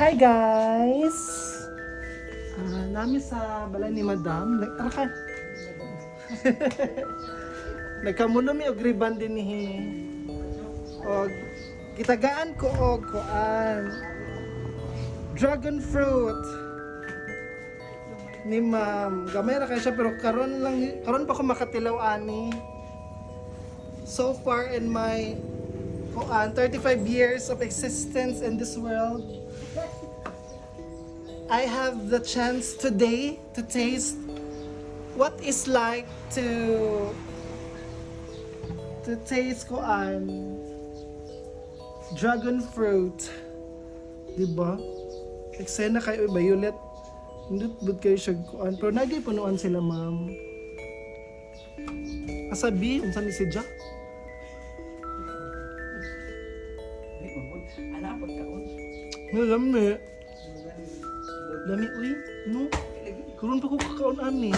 Hi guys! Nami sa balay ni Madam. Tara ka! Nagkamuno mi og ribbon din ni. Og gitagaan ko og kuan. Dragon fruit. Ni Ma'am. Gamay ra kay siya pero karon pa ko makatilaw ani. So far in my 35 years of existence in this world, I have the chance today to taste what is like to taste dragon fruit. Diba? Eksena kayo violet. Hindi bud kayo siya kuan. Pero nagay punuan sila, ma'am. Asabi, unsa ni si Jack? Lami. Lami, uy. No? Karoon pa ko kakaon ani.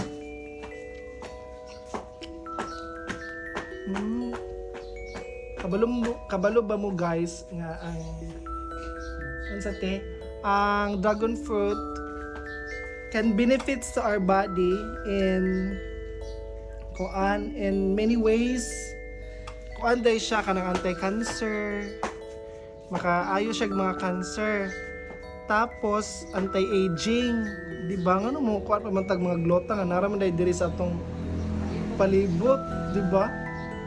Kabalo ba mo guys nga ang dragon fruit can benefits to our body in many ways. Day siya kanang anti-cancer. Makaayo siya mga cancer. Tapos anti-aging. Di ba nga mo kuan pa man tag mga glota nga naraman diri sa atong palibot, di ba?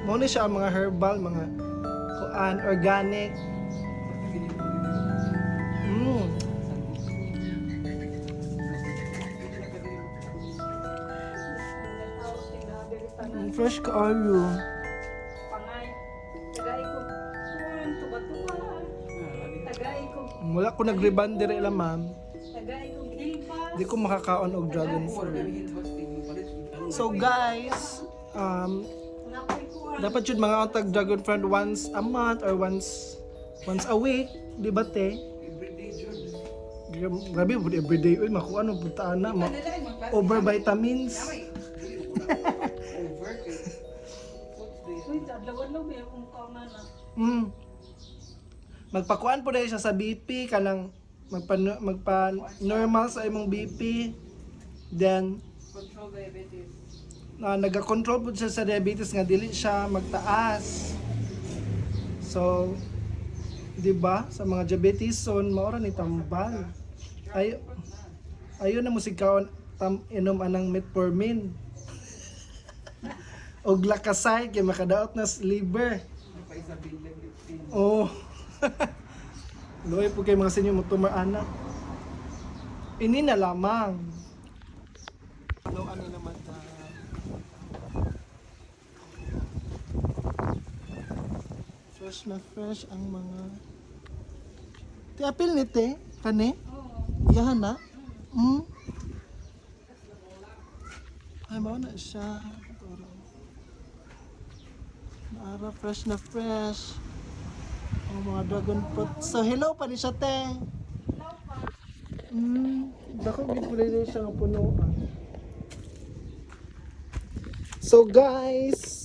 Mao ni siya ang mga herbal, mga organic. Fresh kaayo. Wala ko nag-rebound dire lang, ma'am. Di ko makakaon og dragon fruit. So guys, dapat yun mga ontag dragon fruit once a month or once a week, di ba te? Grabe po everyday, uy makuha ano puntaan na, over vitamins. Magpakuan po dahil siya sa BP kanang magpa normal sa imong BP, then control diabetes. Naga-control po siya sa diabetes nga dili siya magtaas. So, di ba sa mga diabetes son maora ni tambal. Ayo na musikaon inom anang metformin. Og lakasay kay makadaot na liver. Oh. Loy po kay mga senyo mo tumar-anak. Ini na lamang. Ano naman ta? Fresh na fresh ang mga ti apil ni te kani? Iyahan na? Ay mao na siya. Naara fresh na fresh. Ang mga dragon fruit. So hello pa ni siya te. Hello pa. Dako gid siya nga puno. So guys,